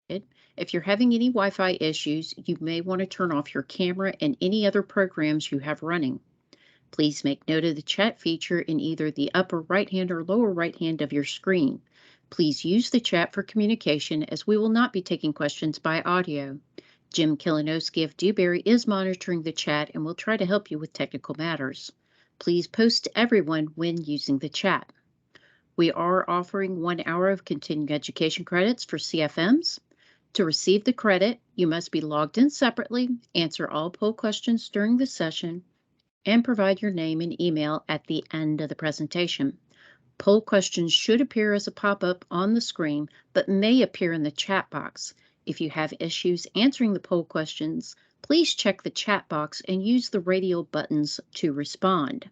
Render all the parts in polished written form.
If you're having any Wi-Fi issues, you may want to turn off your camera and any other programs you have running. Please make note of the chat feature in either the upper right hand or lower right hand of your screen. Please use the chat for communication as we will not be taking questions by audio. Jim Kilinowski of Dewberry is monitoring the chat and will try to help you with technical matters. Please post to everyone when using the chat. We are offering 1 hour of continuing education credits for CFMs. To receive the credit, you must be logged in separately, answer all poll questions during the session, and provide your name and email at the end of the presentation. Poll questions should appear as a pop-up on the screen, but may appear in the chat box. If you have issues answering the poll questions, please check the chat box and use the radial buttons to respond.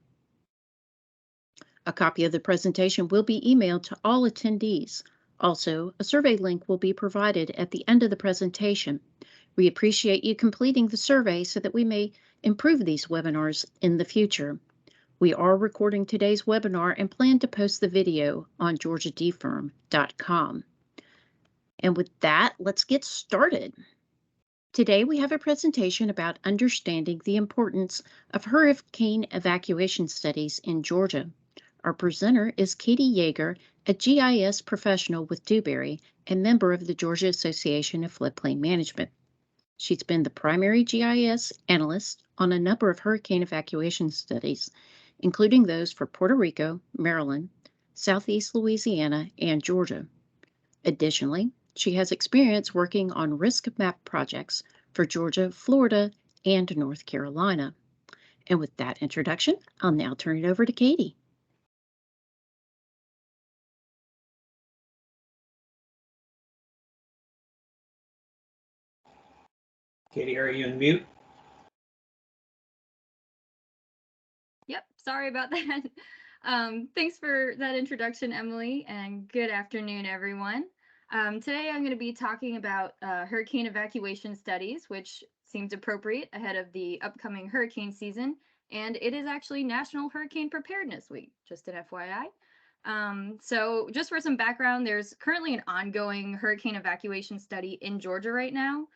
A copy of the presentation will be emailed to all attendees. Also, a survey link will be provided at the end of the presentation. We appreciate you completing the survey so that we may improve these webinars in the future. We are recording today's webinar and plan to post the video on georgiadfirm.com. And with that, let's get started. Today we have a presentation about understanding the importance of hurricane evacuation studies in Georgia. Our presenter is Katie Yeager, a GIS professional with Dewberry and member of the Georgia Association of Floodplain Management. She's been the primary GIS analyst on a number of hurricane evacuation studies, including those for Puerto Rico, Maryland, Southeast Louisiana, and Georgia. Additionally, she has experience working on risk map projects for Georgia, Florida, and North Carolina. And with that introduction, I'll now turn it over to Katie. Katie, are you in mute? Yep, sorry about that. Thanks for that introduction, Emily, and good afternoon, everyone. Today I'm going to be talking about hurricane evacuation studies, which seems appropriate ahead of the upcoming hurricane season, and it is actually National Hurricane Preparedness Week, just an FYI. So just for some background, there's currently an ongoing hurricane evacuation study in Georgia right now.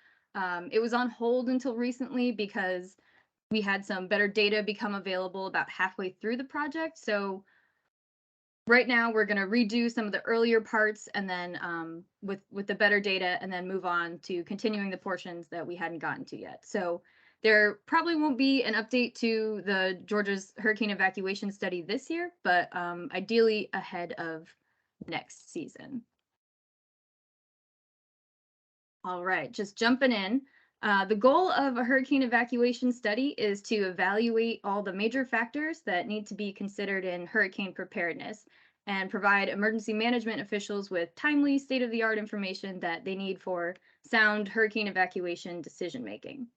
It was on hold until recently because we had some better data become available about halfway through the project. So right now we're going to redo some of the earlier parts and then with the better data and then move on to continuing the portions that we hadn't gotten to yet. So there probably won't be an update to the Georgia's hurricane evacuation study this year, but ideally ahead of next season. All right, just jumping in. The goal of a hurricane evacuation study is to evaluate all the major factors that need to be considered in hurricane preparedness and provide emergency management officials with timely state-of-the-art information that they need for sound hurricane evacuation decision-making.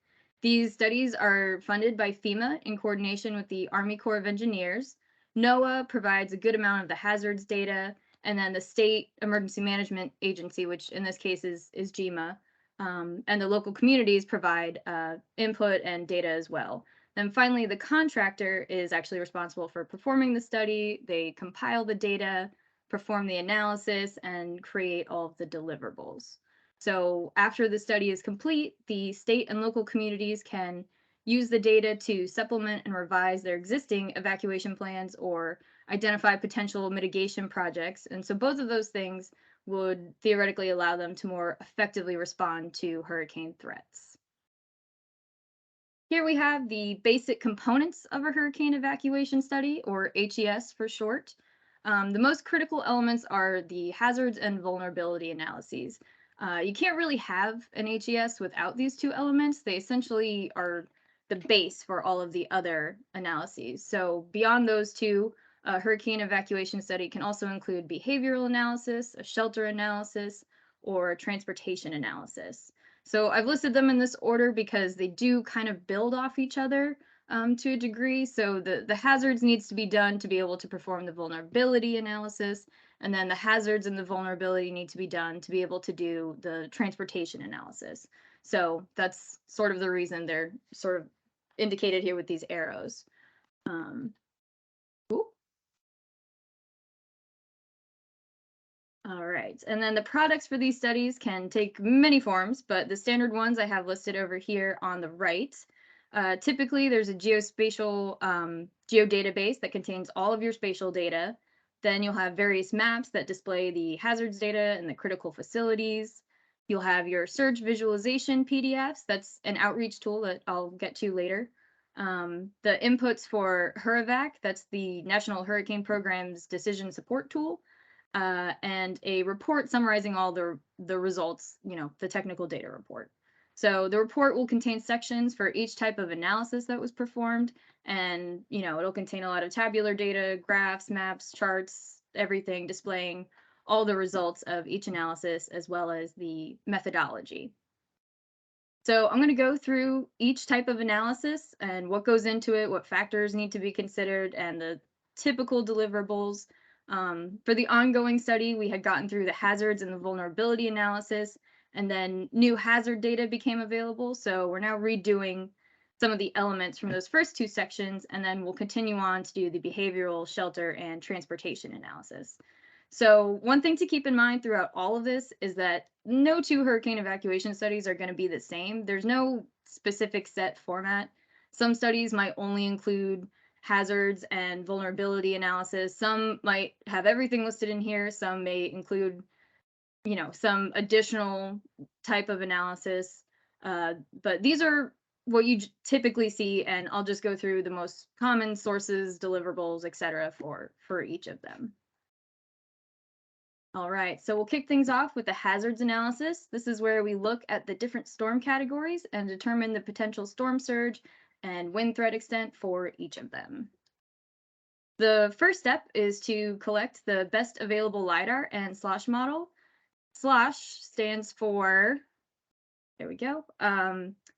These studies are funded by FEMA in coordination with the Army Corps of Engineers. NOAA provides a good amount of the hazards data, and then the State Emergency Management Agency, which in this case is GEMA, and the local communities provide input and data as well. Then finally, the contractor is actually responsible for performing the study. They compile the data, perform the analysis, and create all of the deliverables. So after the study is complete, the state and local communities can use the data to supplement and revise their existing evacuation plans or identify potential mitigation projects. And so both of those things would theoretically allow them to more effectively respond to hurricane threats. Here we have the basic components of a hurricane evacuation study, or HES for short. The most critical elements are the hazards and vulnerability analyses. You can't really have an HES without these two elements. They essentially are the base for all of the other analyses. So beyond those two, a hurricane evacuation study can also include behavioral analysis, a shelter analysis, or a transportation analysis. So I've listed them in this order because they do kind of build off each other to a degree. So the hazards needs to be done to be able to perform the vulnerability analysis, and then the hazards and the vulnerability need to be done to be able to do the transportation analysis. So that's sort of the reason they're sort of indicated here with these arrows. All right, and then the products for these studies can take many forms, but the standard ones I have listed over here on the right. Typically, there's a geospatial geodatabase that contains all of your spatial data. Then you'll have various maps that display the hazards data and the critical facilities. You'll have your surge visualization PDFs. That's an outreach tool that I'll get to later. The inputs for HURAVAC, that's the National Hurricane Program's decision support tool. And a report summarizing all the results, the technical data report. So the report will contain sections for each type of analysis that was performed, and it'll contain a lot of tabular data, graphs, maps, charts, everything displaying all the results of each analysis as well as the methodology. So I'm going to go through each type of analysis and what goes into it, what factors need to be considered, and the typical deliverables. For the ongoing study, we had gotten through the hazards and the vulnerability analysis, and then new hazard data became available. So we're now redoing some of the elements from those first two sections, and then we'll continue on to do the behavioral, shelter, and transportation analysis. So one thing to keep in mind throughout all of this is that no two hurricane evacuation studies are going to be the same. There's no specific set format. Some studies might only include hazards and vulnerability analysis. Some might have everything listed in here. Some may include, some additional type of analysis. But these are what you typically see, and I'll just go through the most common sources, deliverables, etc. for each of them. All right, so we'll kick things off with the hazards analysis. This is where we look at the different storm categories and determine the potential storm surge and wind threat extent for each of them. The first step is to collect the best available LiDAR and SLOSH model. SLOSH stands for, there we go,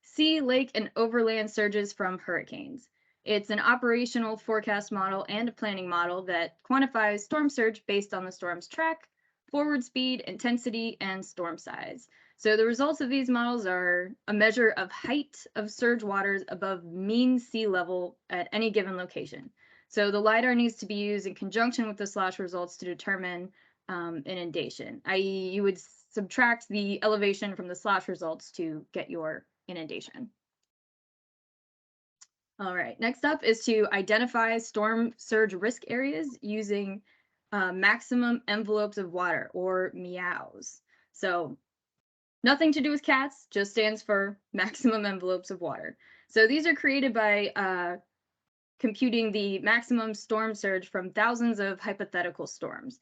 sea, lake, and overland surges from hurricanes. It's an operational forecast model and a planning model that quantifies storm surge based on the storm's track, forward speed, intensity, and storm size. So the results of these models are a measure of height of surge waters above mean sea level at any given location. So the LiDAR needs to be used in conjunction with the SLOSH results to determine inundation, i.e. you would subtract the elevation from the SLOSH results to get your inundation. All right, next up is to identify storm surge risk areas using maximum envelopes of water, or MEOWs. So nothing to do with cats, just stands for maximum envelopes of water. So these are created by computing the maximum storm surge from thousands of hypothetical storms.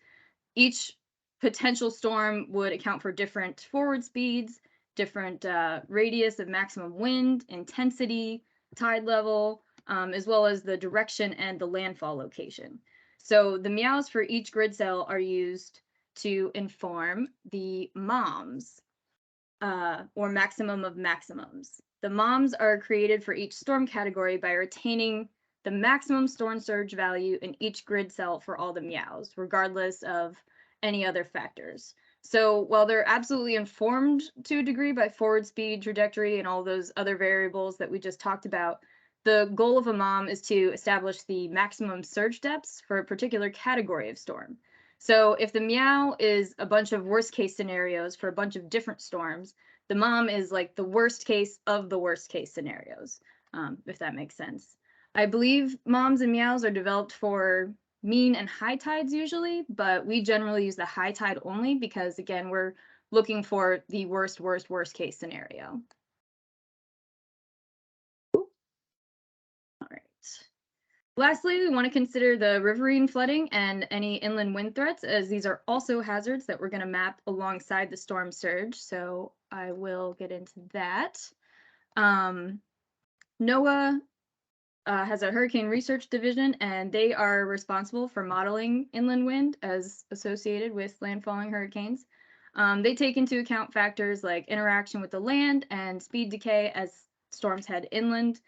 Each potential storm would account for different forward speeds, different radius of maximum wind, intensity, tide level, as well as the direction and the landfall location. So the MEOWs for each grid cell are used to inform the MOMs, or maximum of maximums. The MOMs are created for each storm category by retaining the maximum storm surge value in each grid cell for all the MEOWs, regardless of any other factors. So while they're absolutely informed to a degree by forward speed, trajectory, and all those other variables that we just talked about, the goal of a MOM is to establish the maximum surge depths for a particular category of storm. So if the MEOW is a bunch of worst case scenarios for a bunch of different storms, the MOM is like the worst case of the worst case scenarios, if that makes sense. I believe MOMs and MEOWs are developed for mean and high tides usually, but we generally use the high tide only because, again, we're looking for the worst case scenario. All right. Lastly, we want to consider the riverine flooding and any inland wind threats, as these are also hazards that we're going to map alongside the storm surge. So I will get into that. NOAA has a hurricane research division, and they are responsible for modeling inland wind as associated with landfalling hurricanes. They take into account factors like interaction with the land and speed decay as storms head inland.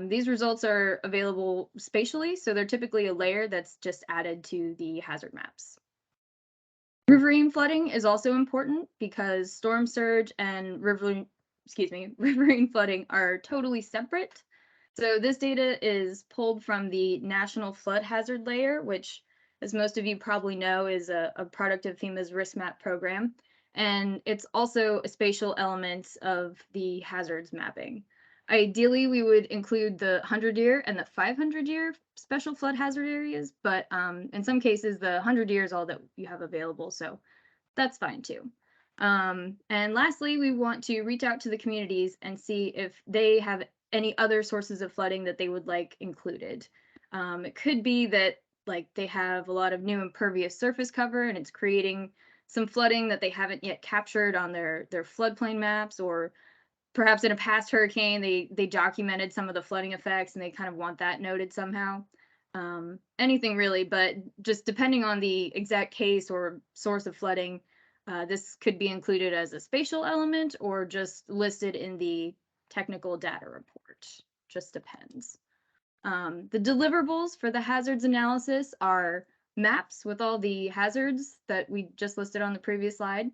These results are available spatially, so they're typically a layer that's just added to the hazard maps. Riverine flooding is also important because storm surge and riverine flooding are totally separate. So this data is pulled from the National Flood Hazard Layer, which as most of you probably know, is a product of FEMA's risk map program, and it's also a spatial element of the hazards mapping. Ideally, we would include the 100-year and the 500-year special flood hazard areas, but in some cases, the 100-year is all that you have available, so that's fine too. And lastly, we want to reach out to the communities and see if they have any other sources of flooding that they would like included. It could be that like they have a lot of new impervious surface cover and it's creating some flooding that they haven't yet captured on their floodplain maps, or perhaps in a past hurricane they documented some of the flooding effects and they kind of want that noted somehow. Anything really, but just depending on the exact case or source of flooding, this could be included as a spatial element or just listed in the technical data report. Just depends. The deliverables for the hazards analysis are maps with all the hazards that we just listed on the previous slide,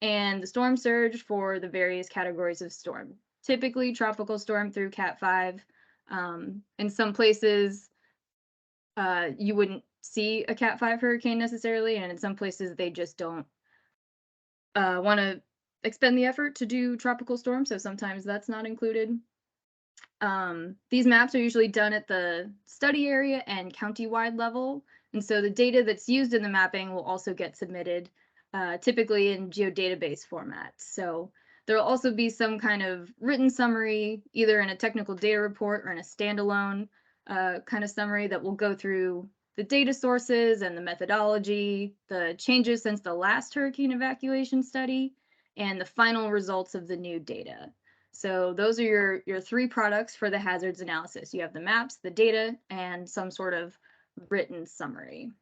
and the storm surge for the various categories of storm. Typically tropical storm through Cat 5. In some places, you wouldn't see a Cat 5 hurricane necessarily, and in some places they just don't want to expend the effort to do tropical storms, so sometimes that's not included. These maps are usually done at the study area and county-wide level, and so the data that's used in the mapping will also get submitted, typically in geodatabase format. So there will also be some kind of written summary, either in a technical data report or in a standalone kind of summary that will go through the data sources and the methodology, the changes since the last hurricane evacuation study, and the final results of the new data. So those are your three products for the hazards analysis. You have the maps, the data, and some sort of written summary.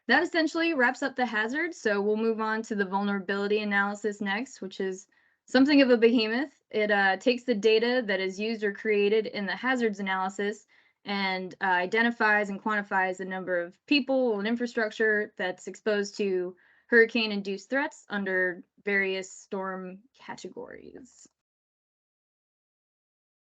That essentially wraps up the hazards. So we'll move on to the vulnerability analysis next, which is something of a behemoth. It takes the data that is used or created in the hazards analysis and identifies and quantifies the number of people and infrastructure that's exposed to hurricane-induced threats under various storm categories.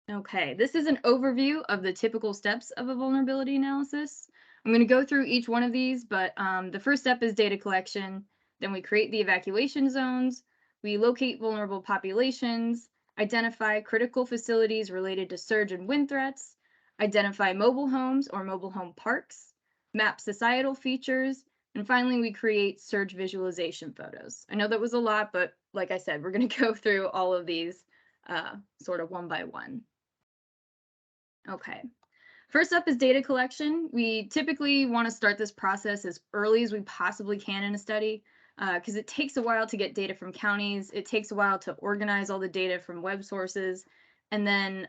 Okay, this is an overview of the typical steps of a vulnerability analysis. I'm going to go through each one of these, but the first step is data collection. Then we create the evacuation zones. We locate vulnerable populations, identify critical facilities related to surge and wind threats, identify mobile homes or mobile home parks, map societal features, and finally, we create surge visualization photos. I know that was a lot, but like I said, we're going to go through all of these sort of one by one. Okay. First up is data collection. We typically want to start this process as early as we possibly can in a study because it takes a while to get data from counties. It takes a while to organize all the data from web sources and then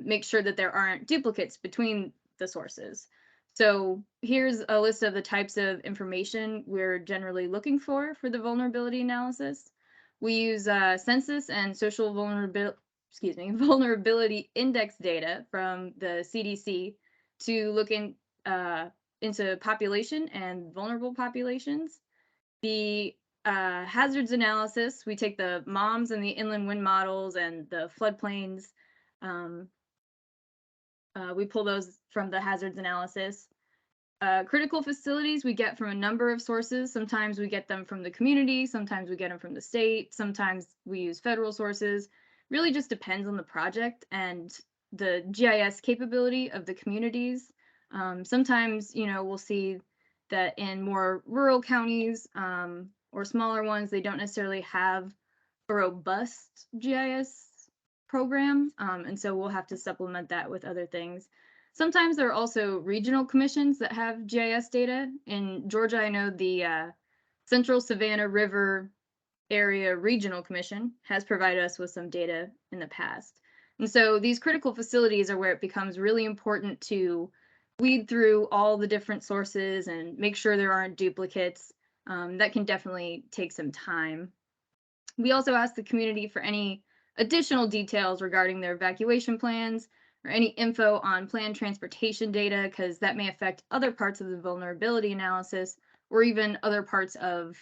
make sure that there aren't duplicates between the sources. So here's a list of the types of information we're generally looking for the vulnerability analysis. We use census and social vulnerability index data from the CDC to look into population and vulnerable populations. The hazards analysis, we take the MOMS and the inland wind models and the floodplains. We pull those from the hazards analysis. Critical facilities we get from a number of sources. Sometimes we get them from the community, sometimes we get them from the state, sometimes we use federal sources. Really just depends on the project and the GIS capability of the communities. Sometimes, you know, we'll see that in more rural counties or smaller ones, they don't necessarily have a robust GIS program, and so we'll have to supplement that with other things. Sometimes there are also regional commissions that have GIS data. In Georgia, I know the Central Savannah River Area Regional Commission has provided us with some data in the past. And so these critical facilities are where it becomes really important to weed through all the different sources and make sure there aren't duplicates. That can definitely take some time. We also ask the community for any additional details regarding their evacuation plans or any info on planned transportation data, because that may affect other parts of the vulnerability analysis or even other parts of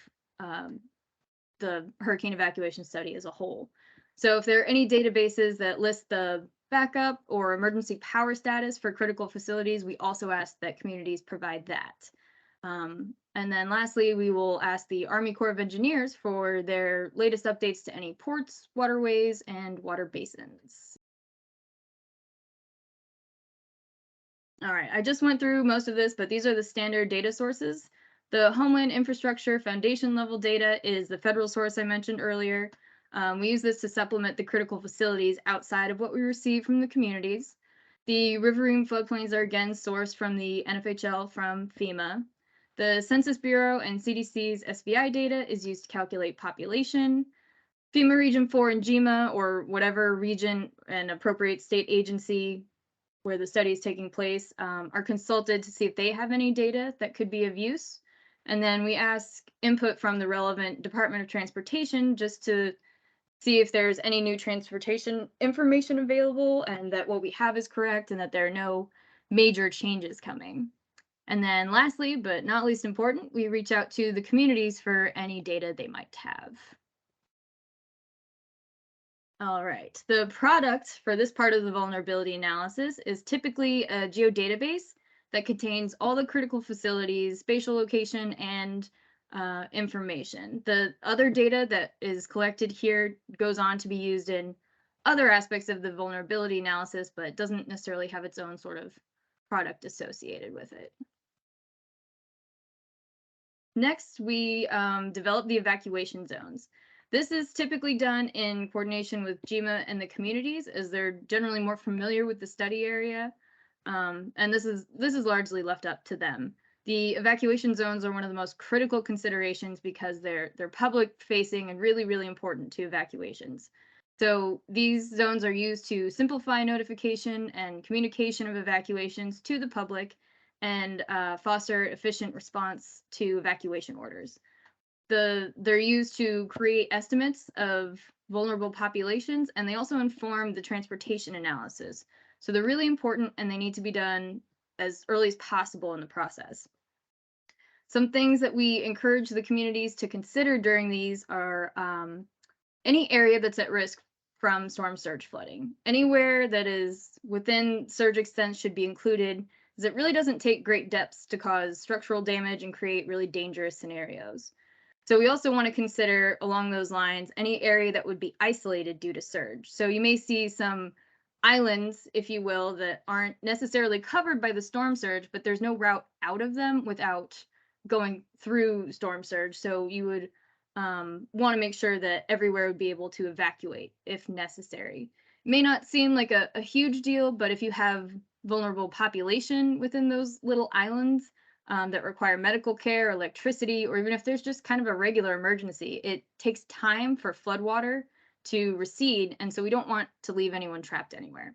the hurricane evacuation study as a whole. So if there are any databases that list the backup or emergency power status for critical facilities, we also ask that communities provide that. And then lastly, we will ask the Army Corps of Engineers for their latest updates to any ports, waterways, and water basins. All right, I just went through most of this, but these are the standard data sources. The Homeland Infrastructure Foundation level data is the federal source I mentioned earlier. We use this to supplement the critical facilities outside of what we receive from the communities. The riverine floodplains are again sourced from the NFHL from FEMA. The Census Bureau and CDC's SVI data is used to calculate population. FEMA Region 4 and GMA, or whatever region and appropriate state agency where the study is taking place, are consulted to see if they have any data that could be of use. And then we ask input from the relevant Department of Transportation just to see if there's any new transportation information available and that what we have is correct and that there are no major changes coming. And then lastly, but not least important, we reach out to the communities for any data they might have. All right, the product for this part of the vulnerability analysis is typically a geodatabase that contains all the critical facilities, spatial location, and information. The other data that is collected here goes on to be used in other aspects of the vulnerability analysis, but doesn't necessarily have its own sort of product associated with it. Next, we develop the evacuation zones. This is typically done in coordination with GMA and the communities, as they're generally more familiar with the study area. And this is largely left up to them. The evacuation zones are one of the most critical considerations because they're public facing and really, really important to evacuations. So these zones are used to simplify notification and communication of evacuations to the public and foster efficient response to evacuation orders. They're used to create estimates of vulnerable populations, and they also inform the transportation analysis. So they're really important, and they need to be done as early as possible in the process. Some things that we encourage the communities to consider during these are any area that's at risk from storm surge flooding. Anywhere that is within surge extent should be included, as it really doesn't take great depths to cause structural damage and create really dangerous scenarios. So we also want to consider along those lines any area that would be isolated due to surge. So you may see some islands, if you will, that aren't necessarily covered by the storm surge, but there's no route out of them without going through storm surge. So you would want to make sure that everywhere would be able to evacuate if necessary. It may not seem like a huge deal, but if you have vulnerable population within those little islands that require medical care, electricity, or even if there's just kind of a regular emergency, it takes time for floodwater to recede, and so we don't want to leave anyone trapped anywhere.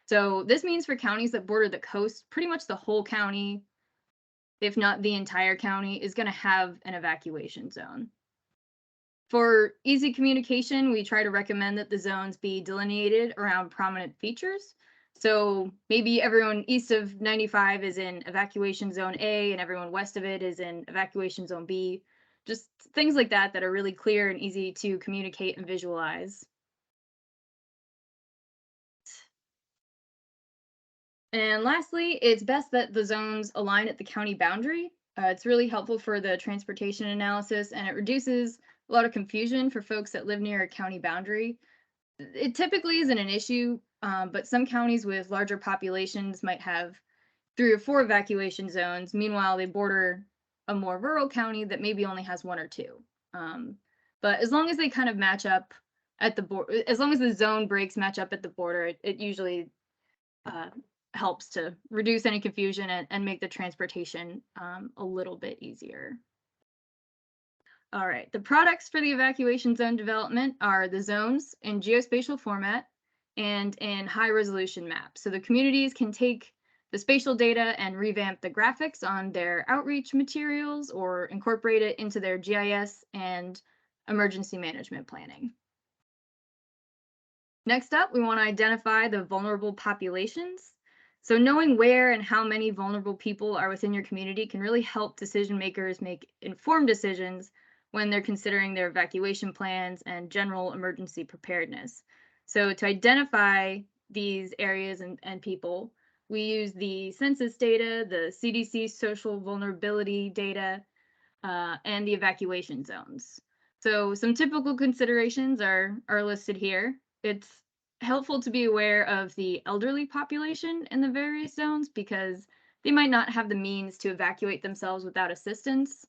So this means for counties that border the coast, pretty much the whole county, if not the entire county, is going to have an evacuation zone. For easy communication, we try to recommend that the zones be delineated around prominent features. So maybe everyone east of 95 is in evacuation zone A and everyone west of it is in evacuation zone B. Just things like that that are really clear and easy to communicate and visualize. And lastly, it's best that the zones align at the county boundary. It's really helpful for the transportation analysis, and it reduces a lot of confusion for folks that live near a county boundary. It typically isn't an issue, but some counties with larger populations might have 3 or 4 evacuation zones. Meanwhile, they border a more rural county that maybe only has 1 or 2. But as long as they kind of match up at the border, as long as the zone breaks match up at the border, it usually helps to reduce any confusion and make the transportation a little bit easier. All right, the products for the evacuation zone development are the zones in geospatial format and in high resolution maps. So the communities can take the spatial data and revamp the graphics on their outreach materials or incorporate it into their GIS and emergency management planning. Next up, we want to identify the vulnerable populations. So knowing where and how many vulnerable people are within your community can really help decision makers make informed decisions when they're considering their evacuation plans and general emergency preparedness. So to identify these areas and people, we use the census data, the CDC social vulnerability data, and the evacuation zones. So some typical considerations are listed here. It's helpful to be aware of the elderly population in the various zones because they might not have the means to evacuate themselves without assistance.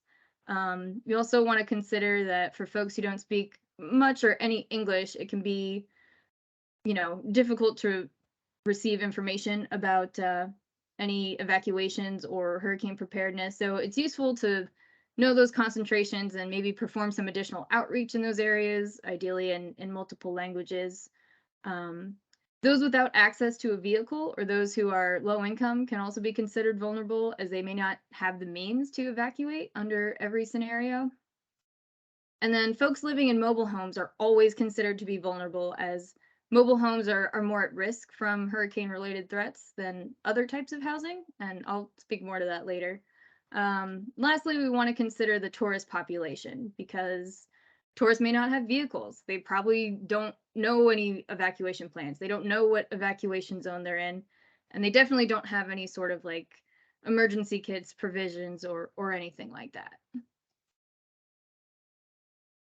You also want to consider that for folks who don't speak much or any English, it can be, difficult to receive information about any evacuations or hurricane preparedness. So it's useful to know those concentrations and maybe perform some additional outreach in those areas, ideally in multiple languages. Those without access to a vehicle or those who are low income can also be considered vulnerable as they may not have the means to evacuate under every scenario. And then folks living in mobile homes are always considered to be vulnerable as mobile homes are more at risk from hurricane-related threats than other types of housing, and I'll speak more to that later. Lastly, we want to consider the tourist population because tourists may not have vehicles. They probably don't know any evacuation plans. They don't know what evacuation zone they're in, and they definitely don't have any sort of like emergency kits, provisions, or anything like that.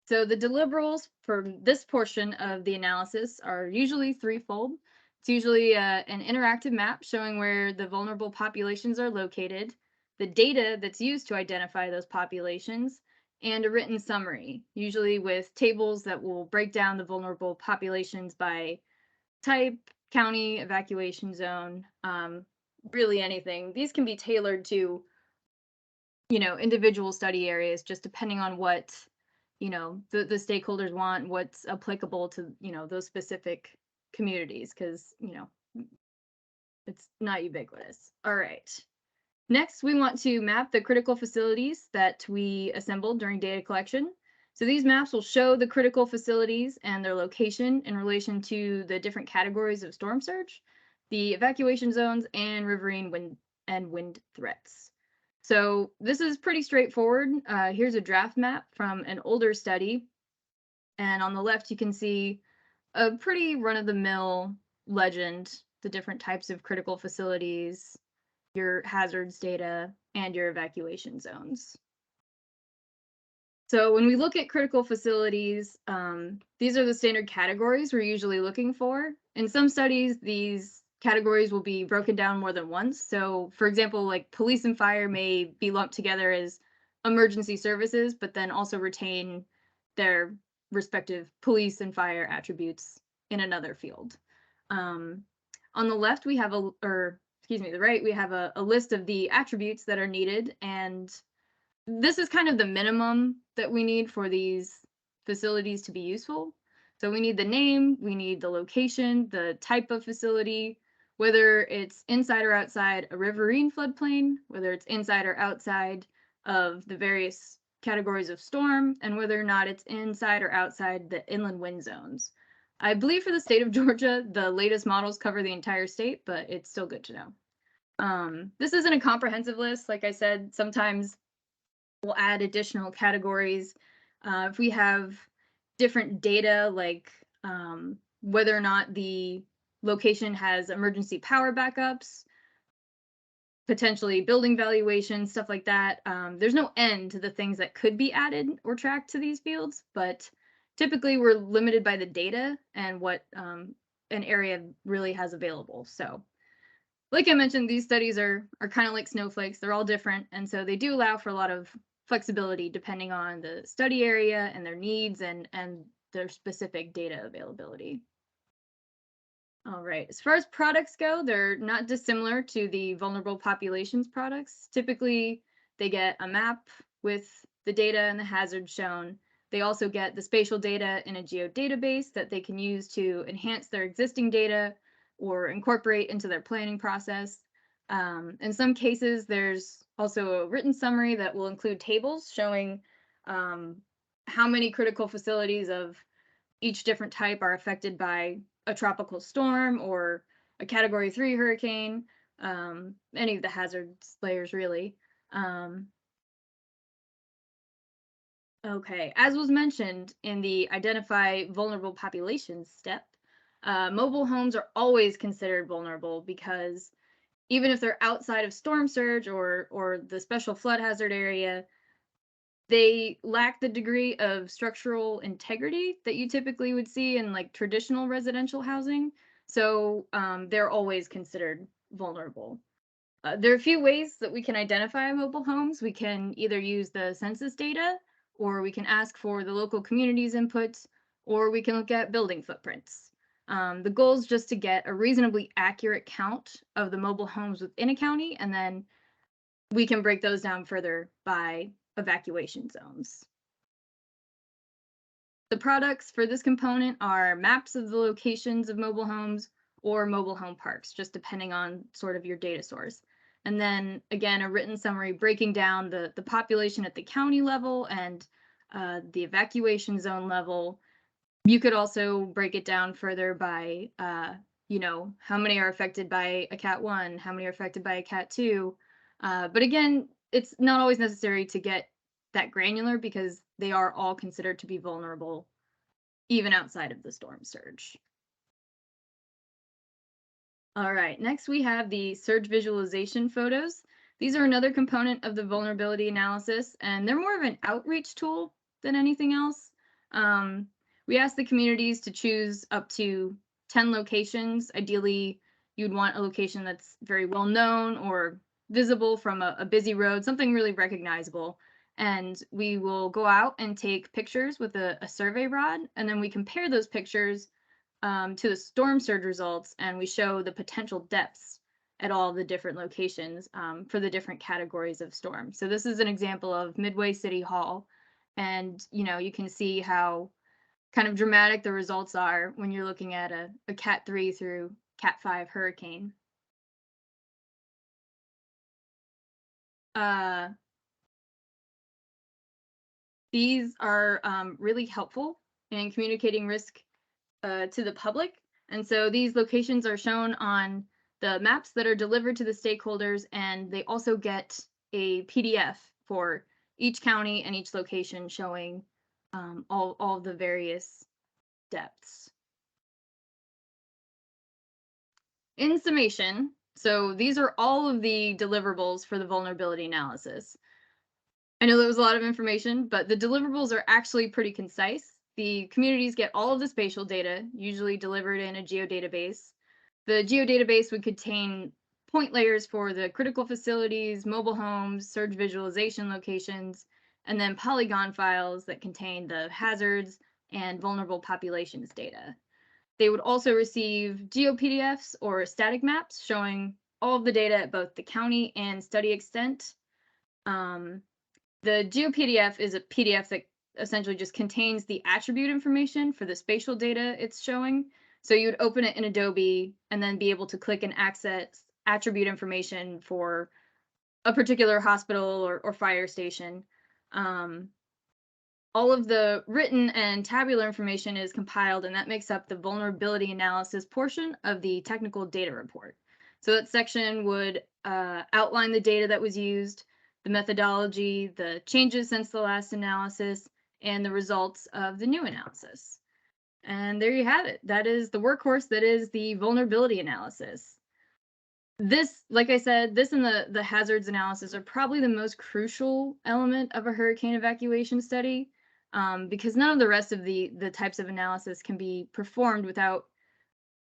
So the deliverables for this portion of the analysis are usually threefold. It's usually an interactive map showing where the vulnerable populations are located, the data that's used to identify those populations, and a written summary, usually with tables that will break down the vulnerable populations by type, county, evacuation zone, really anything. These can be tailored to, individual study areas just depending on what the stakeholders want, what's applicable to those specific communities, because it's not ubiquitous. All right, next we want to map the critical facilities that we assembled during data collection. So these maps will show the critical facilities and their location in relation to the different categories of storm surge, the evacuation zones, and riverine wind threats. So this is pretty straightforward. Here's a draft map from an older study. And on the left, you can see a pretty run-of-the-mill legend, the different types of critical facilities, your hazards data, and your evacuation zones. So when we look at critical facilities, these are the standard categories we're usually looking for. In some studies, these categories will be broken down more than once. So for example, like police and fire may be lumped together as emergency services, but then also retain their respective police and fire attributes in another field. On the left, we have the right, we have a list of the attributes that are needed, and this is kind of the minimum that we need for these facilities to be useful. So we need the name, we need the location, the type of facility, whether it's inside or outside a riverine floodplain, whether it's inside or outside of the various categories of storm, and whether or not it's inside or outside the inland wind zones. I believe for the state of Georgia, the latest models cover the entire state, but it's still good to know. This isn't a comprehensive list. Like I said, sometimes we'll add additional categories. If we have different data, like whether or not the location has emergency power backups, potentially building valuations, stuff like that. There's no end to the things that could be added or tracked to these fields, but typically we're limited by the data and what an area really has available. So like I mentioned, these studies are kind of like snowflakes. They're all different, and so they do allow for a lot of flexibility depending on the study area and their needs and their specific data availability. All right, as far as products go, they're not dissimilar to the vulnerable populations products. Typically, they get a map with the data and the hazard shown. They also get the spatial data in a geodatabase that they can use to enhance their existing data or incorporate into their planning process. In some cases, there's also a written summary that will include tables showing how many critical facilities of each different type are affected by a tropical storm or a Category 3 hurricane, any of the hazards layers really. Okay, as was mentioned in the identify vulnerable populations step, mobile homes are always considered vulnerable because even if they're outside of storm surge or the special flood hazard area, they lack the degree of structural integrity that you typically would see in like traditional residential housing. So they're always considered vulnerable. There are a few ways that we can identify mobile homes. We can either use the census data, or we can ask for the local community's inputs, or we can look at building footprints. The goal is just to get a reasonably accurate count of the mobile homes within a county, and then we can break those down further by evacuation zones. The products for this component are maps of the locations of mobile homes or mobile home parks, just depending on sort of your data source. And then again, a written summary breaking down the population at the county level and the evacuation zone level. You could also break it down further by, you know, how many are affected by a Cat 1, how many are affected by a Cat 2. But again, it's not always necessary to get that granular because they are all considered to be vulnerable even outside of the storm surge. All right, next we have the surge visualization photos. These are another component of the vulnerability analysis, and they're more of an outreach tool than anything else. We asked the communities to choose up to 10 locations. Ideally, you'd want a location that's very well known or visible from a busy road, something really recognizable. And we will go out and take pictures with a survey rod, and then we compare those pictures to the storm surge results, and we show the potential depths at all the different locations for the different categories of storm. So this is an example of Midway City Hall, and you can see how kind of dramatic the results are when you're looking at a Cat 3 through Cat 5 hurricane. These are really helpful in communicating risk to the public. And so these locations are shown on the maps that are delivered to the stakeholders, and they also get a PDF for each county and each location showing all the various depths. In summation, so these are all of the deliverables for the vulnerability analysis. I know that was a lot of information, but the deliverables are actually pretty concise. The communities get all of the spatial data, usually delivered in a geodatabase. The geodatabase would contain point layers for the critical facilities, mobile homes, surge visualization locations, and then polygon files that contain the hazards and vulnerable populations data. They would also receive GeoPDFs or static maps showing all of the data at both the county and study extent. The GeoPDF is a PDF that essentially just contains the attribute information for the spatial data it's showing. So you would open it in Adobe and then be able to click and access attribute information for a particular hospital or fire station. All of the written and tabular information is compiled, and that makes up the vulnerability analysis portion of the technical data report. So that section would outline the data that was used, the methodology, the changes since the last analysis, and the results of the new analysis. And there you have it. That is the workhorse that is the vulnerability analysis. This, like I said, this and the hazards analysis are probably the most crucial element of a hurricane evacuation study, because none of the rest of the types of analysis can be performed without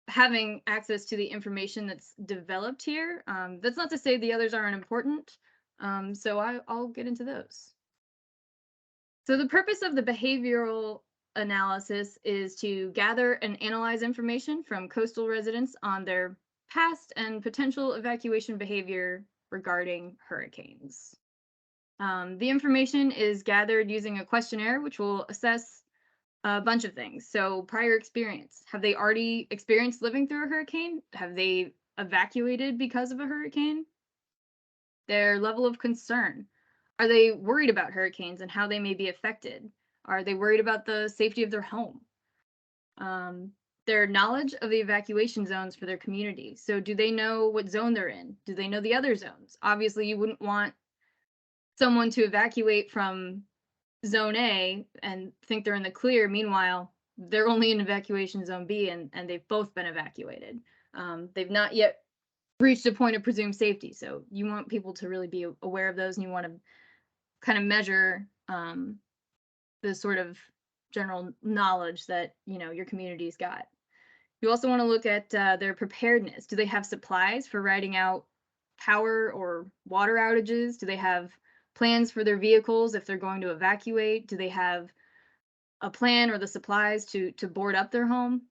having access to the information that's developed here. That's not to say the others aren't important. So I'll get into those. So the purpose of the behavioral analysis is to gather and analyze information from coastal residents on their past and potential evacuation behavior regarding hurricanes. The information is gathered using a questionnaire, which will assess a bunch of things. So prior experience. Have they already experienced living through a hurricane? Have they evacuated because of a hurricane? Their level of concern. Are they worried about hurricanes and how they may be affected? Are they worried about the safety of their home? Their knowledge of the evacuation zones for their community. So do they know what zone they're in? Do they know the other zones? Obviously, you wouldn't want someone to evacuate from zone A and think they're in the clear. Meanwhile, they're only in evacuation zone B and they've both been evacuated. They've not yet reached a point of presumed safety. So you want people to really be aware of those, and you want to kind of measure the sort of general knowledge that your community's got. You also want to look at their preparedness. Do they have supplies for riding out power or water outages? Do they have plans for their vehicles if they're going to evacuate? Do they have a plan or the supplies to board up their home?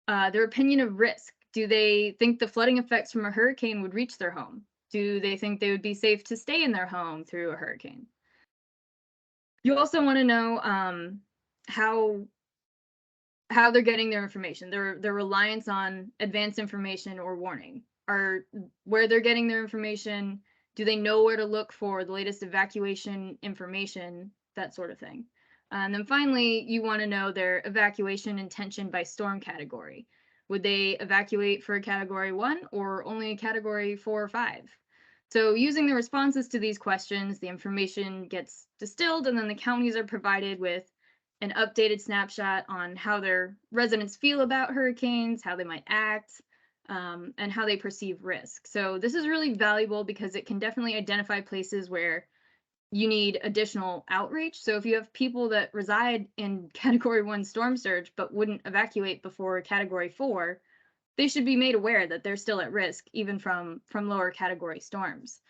Their opinion of risk. Do they think the flooding effects from a hurricane would reach their home? Do they think they would be safe to stay in their home through a hurricane? You also want to know how they're getting their information, their reliance on advanced information or warning, or where they're getting their information. Do they know where to look for the latest evacuation information, that sort of thing. And then finally, you want to know their evacuation intention by storm category. Would they evacuate for a category 1 or only a category 4 or 5? So using the responses to these questions, the information gets distilled, and then the counties are provided with an updated snapshot on how their residents feel about hurricanes, how they might act, and how they perceive risk. So this is really valuable because it can definitely identify places where you need additional outreach. So if you have people that reside in Category 1 storm surge but wouldn't evacuate before Category 4, they should be made aware that they're still at risk even from lower category storms.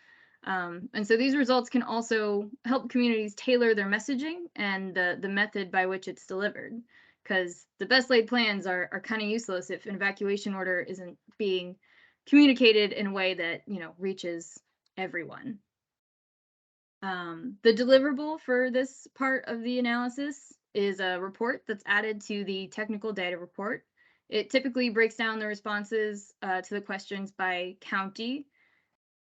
And so these results can also help communities tailor their messaging and the method by which it's delivered, because the best laid plans are kind of useless if an evacuation order isn't being communicated in a way that reaches everyone. The deliverable for this part of the analysis is a report that's added to the technical data report. It typically breaks down the responses to the questions by county,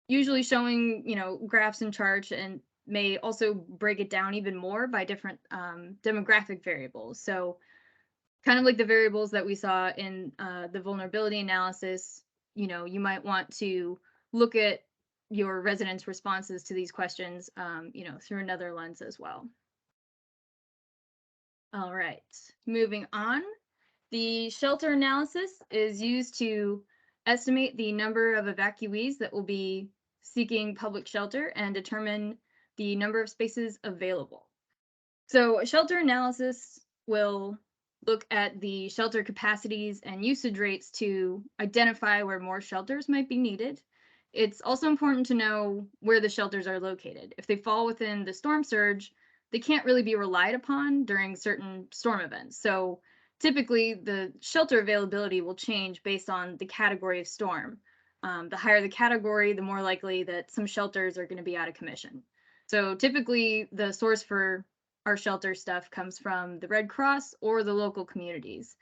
usually showing graphs and charts, and may also break it down even more by different demographic variables. So kind of like the variables that we saw in the vulnerability analysis, you might want to look at your residents' responses to these questions through another lens as well. All right, moving on. The shelter analysis is used to estimate the number of evacuees that will be seeking public shelter and determine the number of spaces available. So a shelter analysis will look at the shelter capacities and usage rates to identify where more shelters might be needed. It's also important to know where the shelters are located. If they fall within the storm surge, they can't really be relied upon during certain storm events. So typically the shelter availability will change based on the category of storm. The higher the category, the more likely that some shelters are going to be out of commission. So typically the source for our shelter stuff comes from the Red Cross or the local communities.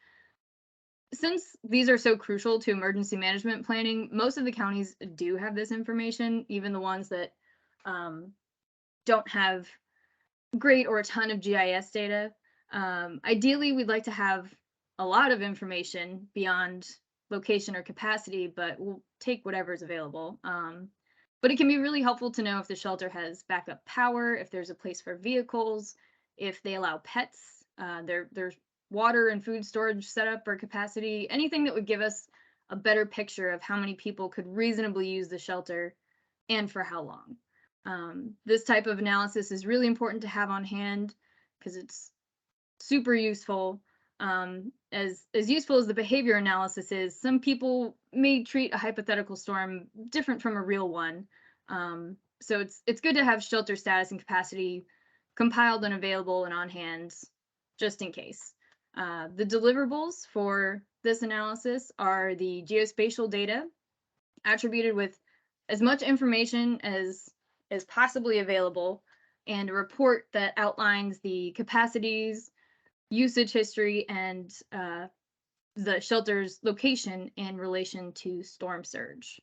Since these are so crucial to emergency management planning, most of the counties do have this information, even the ones that don't have great or a ton of GIS data. Ideally, we'd like to have a lot of information beyond location or capacity, but we'll take whatever's available. But it can be really helpful to know if the shelter has backup power, if there's a place for vehicles, if they allow pets, there's water and food storage setup or capacity, anything that would give us a better picture of how many people could reasonably use the shelter and for how long. This type of analysis is really important to have on hand because it's super useful. As useful as the behavior analysis is, some people may treat a hypothetical storm different from a real one. So it's good to have shelter status and capacity compiled and available and on hand just in case. The deliverables for this analysis are the geospatial data attributed with as much information as possibly available, and a report that outlines the capacities, usage history, and the shelter's location in relation to storm surge.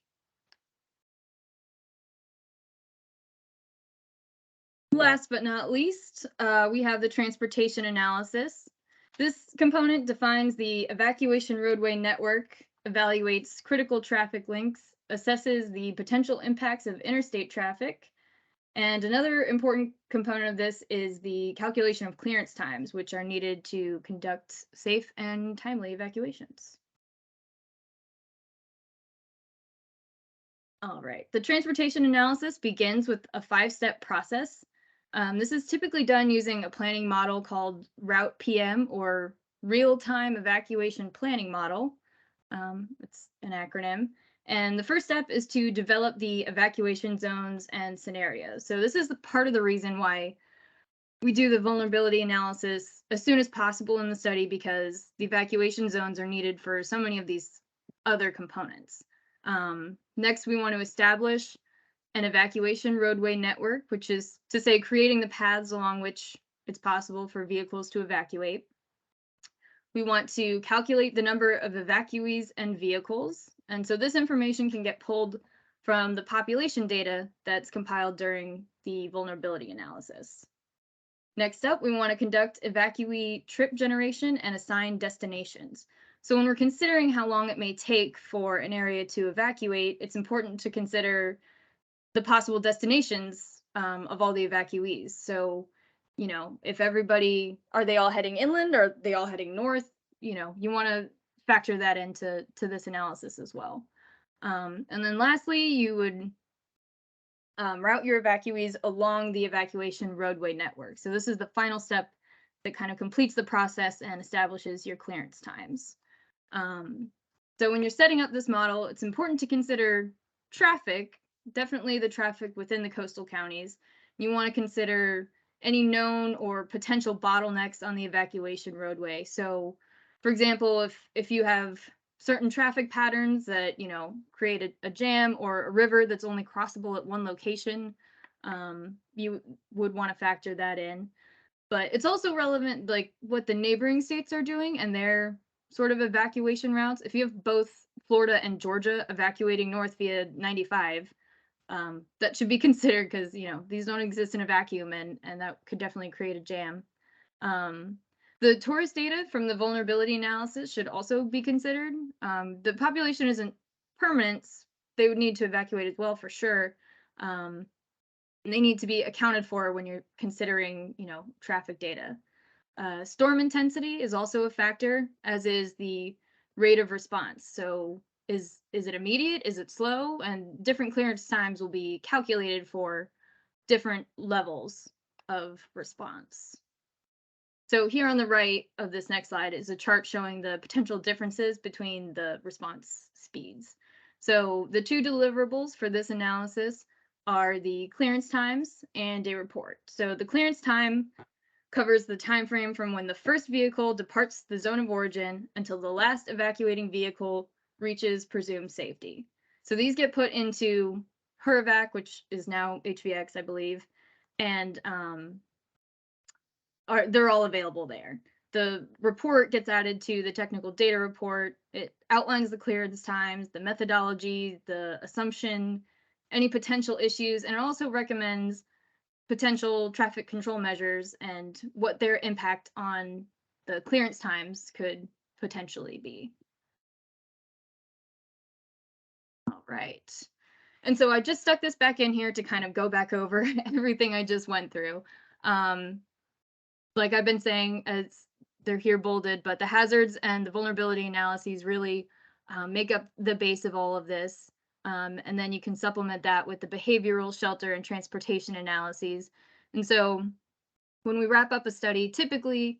Last but not least, we have the transportation analysis. This component defines the evacuation roadway network, evaluates critical traffic links, assesses the potential impacts of interstate traffic, and another important component of this is the calculation of clearance times, which are needed to conduct safe and timely evacuations. All right. The transportation analysis begins with a 5-step process. This is typically done using a planning model called Route PM, or Real-Time Evacuation Planning Model. It's an acronym. And the first step is to develop the evacuation zones and scenarios. So this is the part of the reason why we do the vulnerability analysis as soon as possible in the study, because the evacuation zones are needed for so many of these other components. Next, we want to establish an evacuation roadway network, which is to say creating the paths along which it's possible for vehicles to evacuate. We want to calculate the number of evacuees and vehicles. And so this information can get pulled from the population data that's compiled during the vulnerability analysis. Next up, we want to conduct evacuee trip generation and assign destinations. So when we're considering how long it may take for an area to evacuate, it's important to consider the possible destinations of all the evacuees. So, you know, if everybody, are they all heading inland, or are they all heading north? You know, you want to factor that into this analysis as well. And then lastly, you would route your evacuees along the evacuation roadway network. So this is the final step that kind of completes the process and establishes your clearance times. So when you're setting up this model, it's important to consider traffic, definitely the traffic within the coastal counties. You want to consider any known or potential bottlenecks on the evacuation roadway. So, for example, if you have certain traffic patterns that, you know, create a jam, or a river that's only crossable at one location, you would want to factor that in. But it's also relevant, like, what the neighboring states are doing and their sort of evacuation routes. If you have both Florida and Georgia evacuating north via 95, that should be considered, because, you know, these don't exist in a vacuum, and that could definitely create a jam. The tourist data from the vulnerability analysis should also be considered. The population isn't permanent. They would need to evacuate as well, for sure. And they need to be accounted for when you're considering, you know, traffic data. Storm intensity is also a factor, as is the rate of response. So is it immediate? Is it slow? And different clearance times will be calculated for different levels of response. So here on the right of this next slide is a chart showing the potential differences between the response speeds. So the two deliverables for this analysis are the clearance times and a report. So the clearance time covers the time frame from when the first vehicle departs the zone of origin until the last evacuating vehicle reaches presumed safety. So these get put into HERVAC, which is now HVX, I believe, and they're all available there. The report gets added to the technical data report. It outlines the clearance times, the methodology, the assumption, any potential issues, and it also recommends potential traffic control measures and what their impact on the clearance times could potentially be. All right. And so I just stuck this back in here to kind of go back over everything I just went through. Like I've been saying, as they're here bolded, but the hazards and the vulnerability analyses really make up the base of all of this. And then you can supplement that with the behavioral, shelter, and transportation analyses. And so when we wrap up a study, typically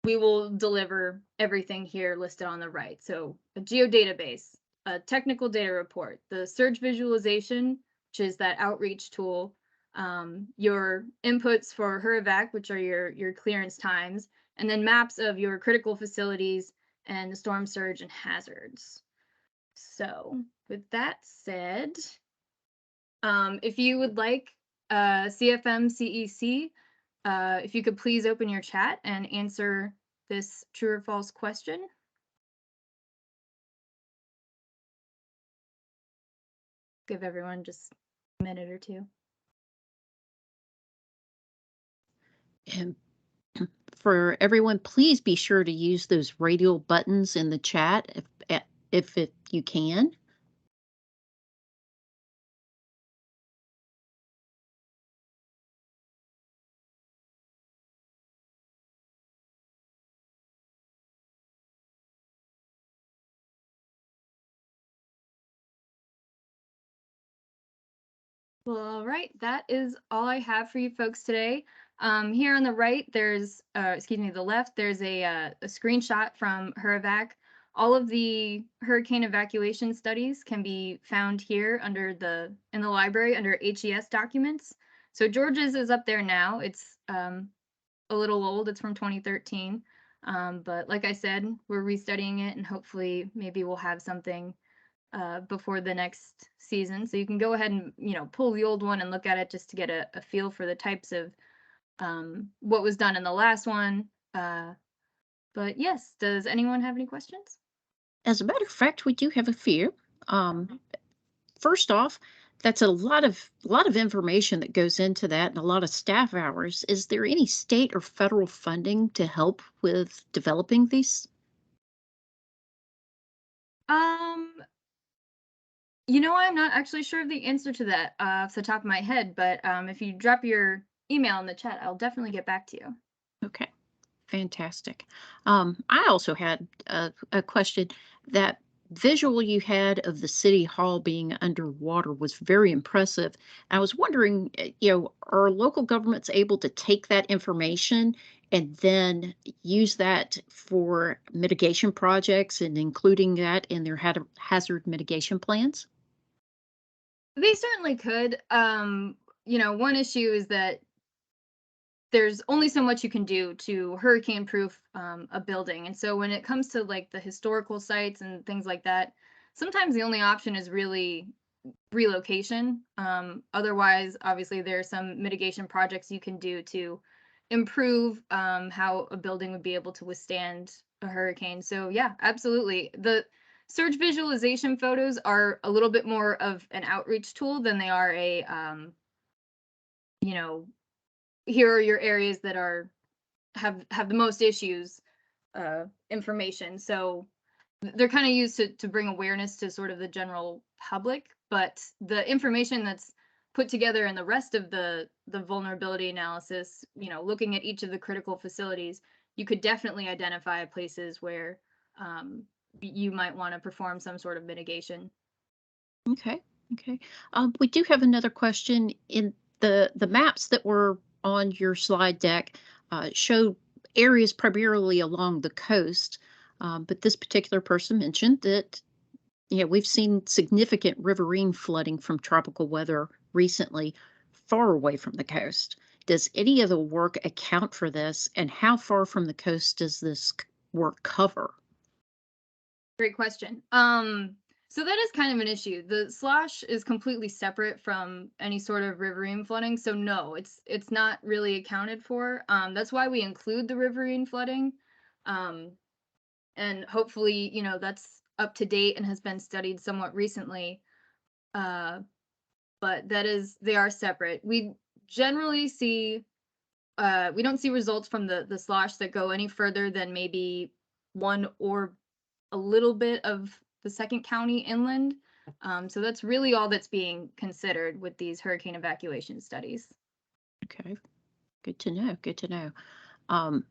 we will deliver everything here listed on the right. So a geodatabase, a technical data report, the surge visualization, which is that outreach tool, your inputs for HERVAC, which are your clearance times, and then maps of your critical facilities and the storm surge and hazards. So with that said, if you would like CFM CEC, if you could please open your chat and answer this true or false question. Give everyone just a minute or two. And for everyone, please be sure to use those radial buttons in the chat if you can. Well, all right, that is all I have for you folks today. Here on the right, there's, excuse me, the left, there's a screenshot from HEREVAC. All of the hurricane evacuation studies can be found here under in the library under HES documents. So George's is up there now. It's a little old. It's from 2013. But like I said, we're restudying it, and hopefully maybe we'll have something before the next season. So you can go ahead and, pull the old one and look at it just to get a feel for the types of what was done in the last one. But yes, does anyone have any questions? As a matter of fact, we do have a few. First off, that's a lot of information that goes into that and a lot of staff hours. Is there any state or federal funding to help with developing these? Um, I'm not actually sure of the answer to that off the top of my head, but if you drop your email in the chat, I'll definitely get back to you. Okay, fantastic. I also had a question. That visual you had of the city hall being underwater was very impressive. I was wondering, are local governments able to take that information and then use that for mitigation projects and including that in their hazard mitigation plans? They certainly could. One issue is that there's only so much you can do to hurricane proof a building. And so when it comes to like the historical sites and things like that, sometimes the only option is really relocation. Otherwise, obviously, there are some mitigation projects you can do to improve how a building would be able to withstand a hurricane. So, yeah, absolutely. The surge visualization photos are a little bit more of an outreach tool than they are you know, here are your areas that have the most issues information. So they're kind of used to bring awareness to sort of the general public, but the information that's put together in the rest of the vulnerability analysis, looking at each of the critical facilities, you could definitely identify places where you might want to perform some sort of mitigation. Okay, okay. We do have another question. In the maps that were on your slide deck show areas primarily along the coast, but this particular person mentioned that we've seen significant riverine flooding from tropical weather recently, far away from the coast. Does any of the work account for this, and how far from the coast does this work cover? Great question. So that is kind of an issue. The slosh is completely separate from any sort of riverine flooding. So no, it's not really accounted for. That's why we include the riverine flooding. Um, and hopefully, that's up to date and has been studied somewhat recently. But they are separate. We generally see we don't see results from the slosh that go any further than maybe one or a little bit of the second county inland. So that's really all that's being considered with these hurricane evacuation studies. Okay, good to know. Good to know. Um,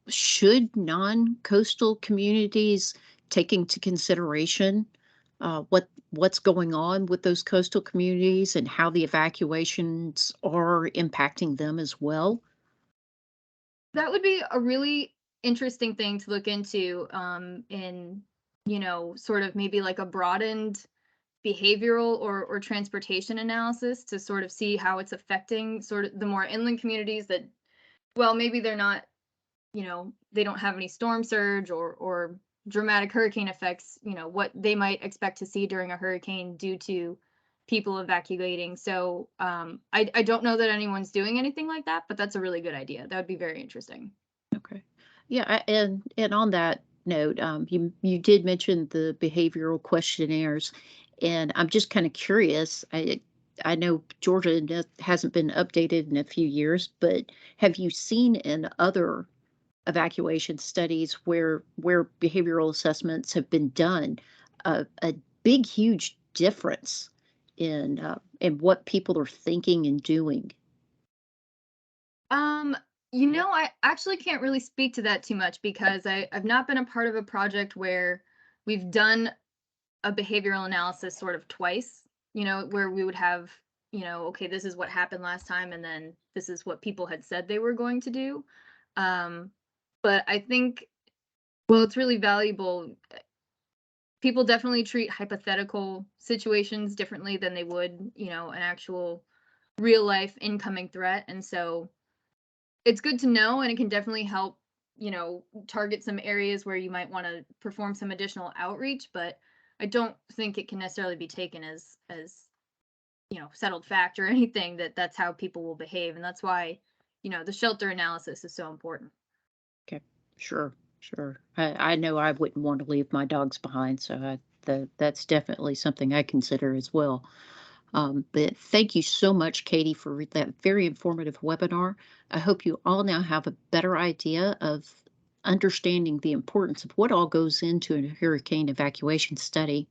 should non-coastal communities take into consideration what's going on with those coastal communities and how the evacuations are impacting them as well? That would be a really interesting thing to look into in, sort of maybe like a broadened behavioral or transportation analysis to sort of see how it's affecting sort of the more inland communities that, well, maybe they're not, they don't have any storm surge or dramatic hurricane effects, what they might expect to see during a hurricane due to people evacuating. So I don't know that anyone's doing anything like that, but that's a really good idea. That would be very interesting. Okay. Yeah, and on that note, you did mention the behavioral questionnaires, and I'm just kind of curious. I know Georgia hasn't been updated in a few years, but have you seen in other evacuation studies where behavioral assessments have been done a big, huge difference in what people are thinking and doing? Um, I actually can't really speak to that too much because I've not been a part of a project where we've done a behavioral analysis sort of twice, where we would have okay, this is what happened last time, and then this is what people had said they were going to do. But I think, well, it's really valuable. People definitely treat hypothetical situations differently than they would, an actual real life incoming threat. And so it's good to know, and it can definitely help, target some areas where you might want to perform some additional outreach, but I don't think it can necessarily be taken as settled fact or anything that that's how people will behave. And that's why, the shelter analysis is so important. Okay. Sure. Sure. I know I wouldn't want to leave my dogs behind, so that's definitely something I consider as well. But thank you so much, Katie, for that very informative webinar. I hope you all now have a better idea of understanding the importance of what all goes into a hurricane evacuation study.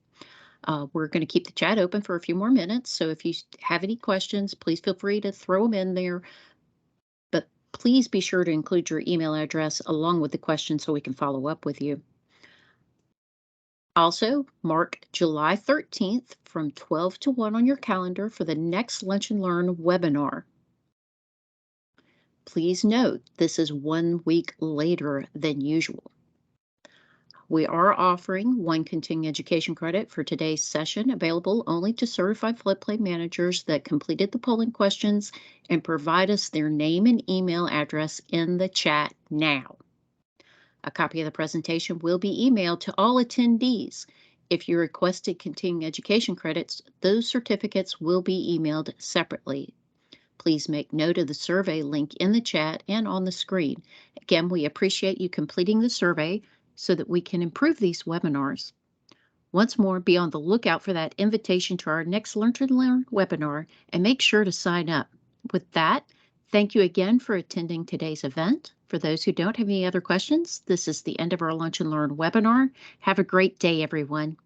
We're going to keep the chat open for a few more minutes, so if you have any questions, please feel free to throw them in there. But please be sure to include your email address along with the question so we can follow up with you. Also, mark July 13th from 12 to 1 on your calendar for the next Lunch and Learn webinar. Please note this is 1 week later than usual. We are offering one continuing education credit for today's session, available only to certified floodplain managers that completed the polling questions and provide us their name and email address in the chat now. A copy of the presentation will be emailed to all attendees. If you requested continuing education credits, those certificates will be emailed separately. Please make note of the survey link in the chat and on the screen. Again, we appreciate you completing the survey so that we can improve these webinars. Once more, be on the lookout for that invitation to our next Learn to Learn webinar and make sure to sign up. With that, thank you again for attending today's event. For those who don't have any other questions, this is the end of our Lunch and Learn webinar. Have a great day, everyone.